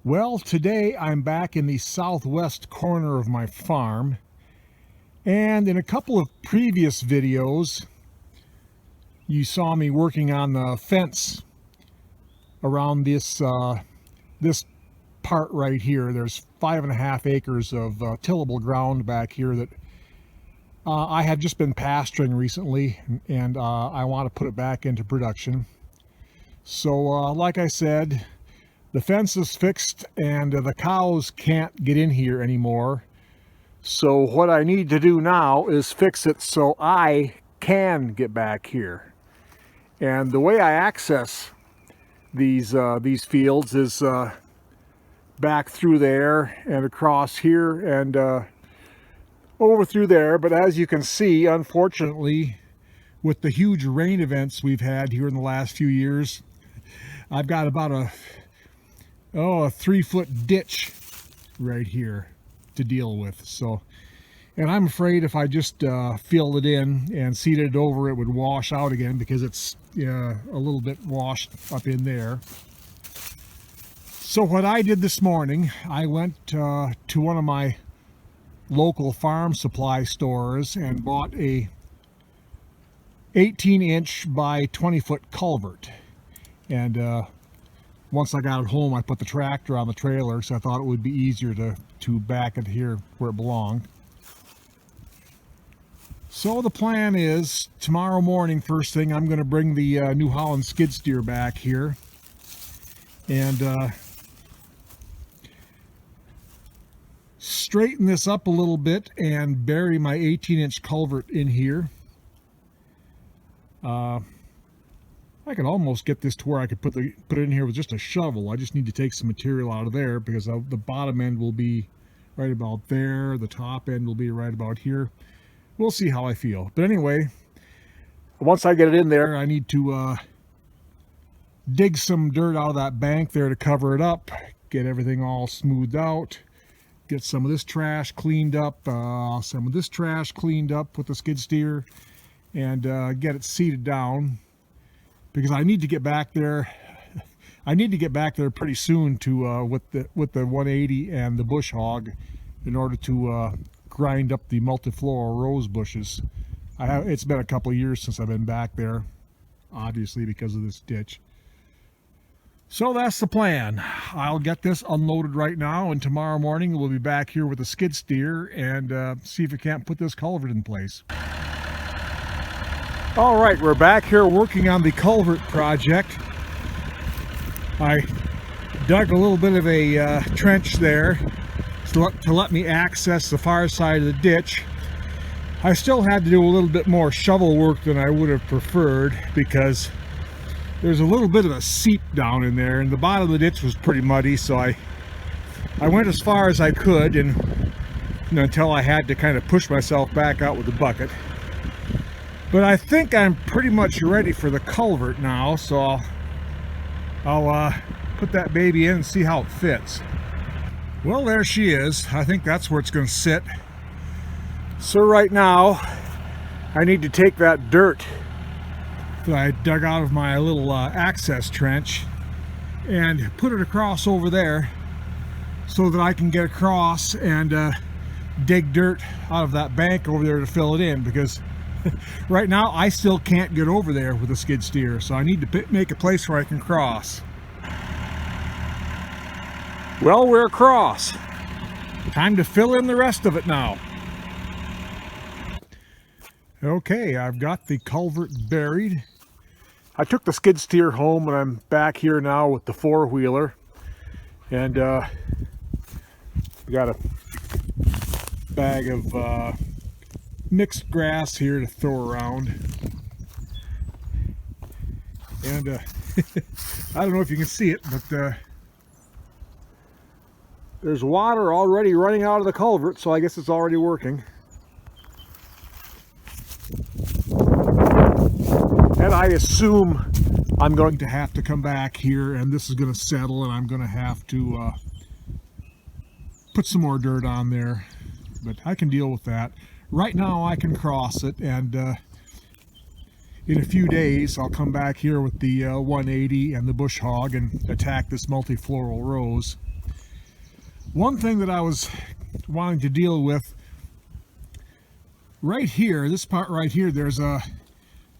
Well, today I'm back in the southwest corner of my farm, and in a couple of previous videos you saw me working on the fence around this part right here. There's 5.5 acres of tillable ground back here that I have just been pasturing recently, and I want to put it back into production. So like I said, the fence is fixed and the cows can't get in here anymore. So what I need to do now is fix it so I can get back here. And the way I access these fields is back through there and across here and over through there. But as you can see, unfortunately, with the huge rain events we've had here in the last few years, I've got about a 3-foot ditch right here to deal with. So, and I'm afraid if I just filled it in and seeded it over, it would wash out again because it's a little bit washed up in there. So what I did this morning, I went to one of my local farm supply stores and bought a 18-inch by 20-foot culvert. And once I got it home, I put the tractor on the trailer, so I thought it would be easier to back it here where it belonged. So the plan is, tomorrow morning, first thing, I'm going to bring the New Holland skid steer back here and straighten this up a little bit and bury my 18-inch culvert in here. I can almost get this to where I could put it in here with just a shovel. I just need to take some material out of there because the bottom end will be right about there. The top end will be right about here. We'll see how I feel. But anyway, once I get it in there, I need to dig some dirt out of that bank there to cover it up, get everything all smoothed out, get some of this trash cleaned up, some of this trash cleaned up with the skid steer, and get it seeded down. Because I need to get back there. I need to get back there pretty soon to with the 180 and the bush hog, in order to grind up the multiflora rose bushes. It's been a couple of years since I've been back there, obviously because of this ditch. So that's the plan. I'll get this unloaded right now, and tomorrow morning we'll be back here with a skid steer and see if we can't put this culvert in place. All right, we're back here working on the culvert project. I dug a little bit of a trench there to let me access the far side of the ditch. I still had to do a little bit more shovel work than I would have preferred because there's a little bit of a seep down in there, and the bottom of the ditch was pretty muddy, so I went as far as I could, and until I had to kind of push myself back out with the bucket. But I think I'm pretty much ready for the culvert now, so I'll put that baby in and see how it fits. Well, there she is. I think that's where it's going to sit. So right now, I need to take that dirt that I dug out of my little access trench and put it across over there so that I can get across and dig dirt out of that bank over there to fill it in, because right now I still can't get over there with a skid steer, so I need to make a place where I can cross. Well, we're across. Time to fill in the rest of it now. Okay, I've got the culvert buried. I took the skid steer home, and I'm back here now with the four-wheeler, and we got a bag of mixed grass here to throw around, and I don't know if you can see it, but there's water already running out of the culvert, so I guess it's already working. And I assume I'm going to have to come back here, and this is going to settle, and I'm going to have to put some more dirt on there, but I can deal with that. Right now I can cross it, and in a few days I'll come back here with the 180 and the bush hog and attack this multifloral rose. One thing that I was wanting to deal with right here, this part right here, there's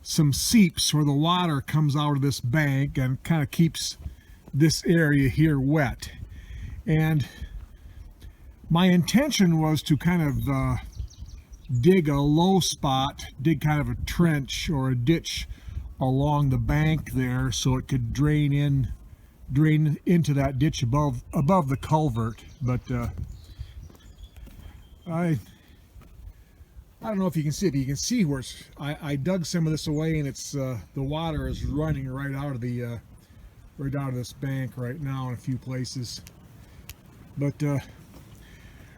some seeps where the water comes out of this bank and kind of keeps this area here wet. And my intention was to kind of dig a low spot, dig kind of a trench or a ditch along the bank there so it could drain into that ditch above the culvert. But I don't know if you can see it, but you can see where I dug some of this away, and it's the water is running right out of the right out of this bank right now in a few places. But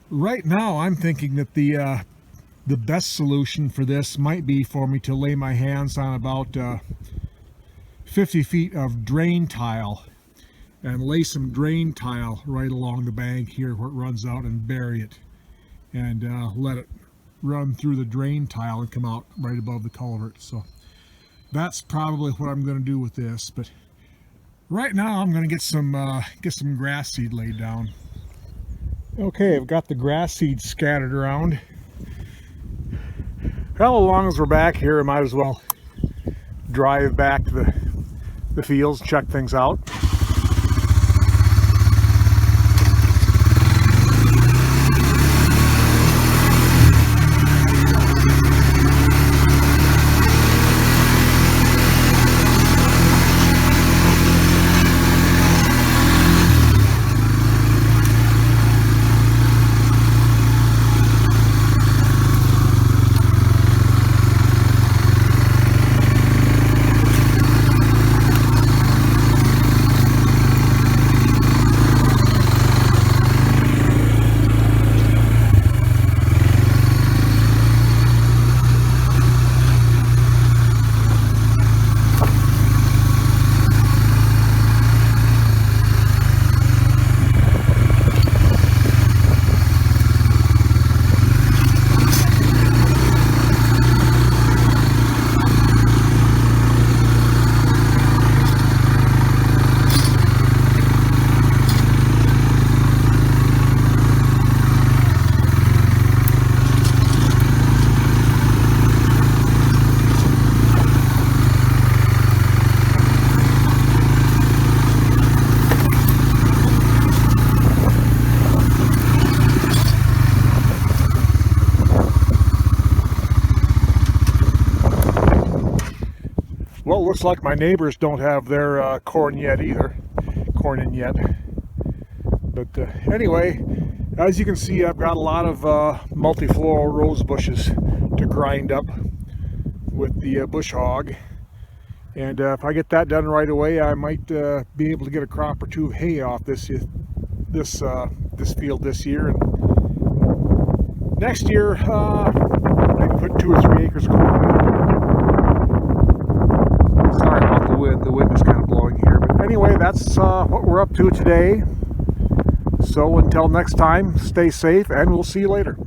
right now I'm thinking that the best solution for this might be for me to lay my hands on about 50 feet of drain tile and lay some drain tile right along the bank here where it runs out and bury it, and let it run through the drain tile and come out right above the culvert. So that's probably what I'm going to do with this. But right now I'm going to get some grass seed laid down. Okay, I've got the grass seed scattered around. Well, as long as we're back here, I might as well drive back to the fields, check things out. Well, looks like my neighbors don't have their corn in yet. But anyway, as you can see, I've got a lot of multifloral rose bushes to grind up with the bush hog. And if I get that done right away, I might be able to get a crop or two of hay off this field this year. And next year, maybe put 2 or 3 acres of corn. Sorry about the wind. The wind is kind of blowing here. But anyway, that's what we're up to today. So until next time, stay safe, and we'll see you later.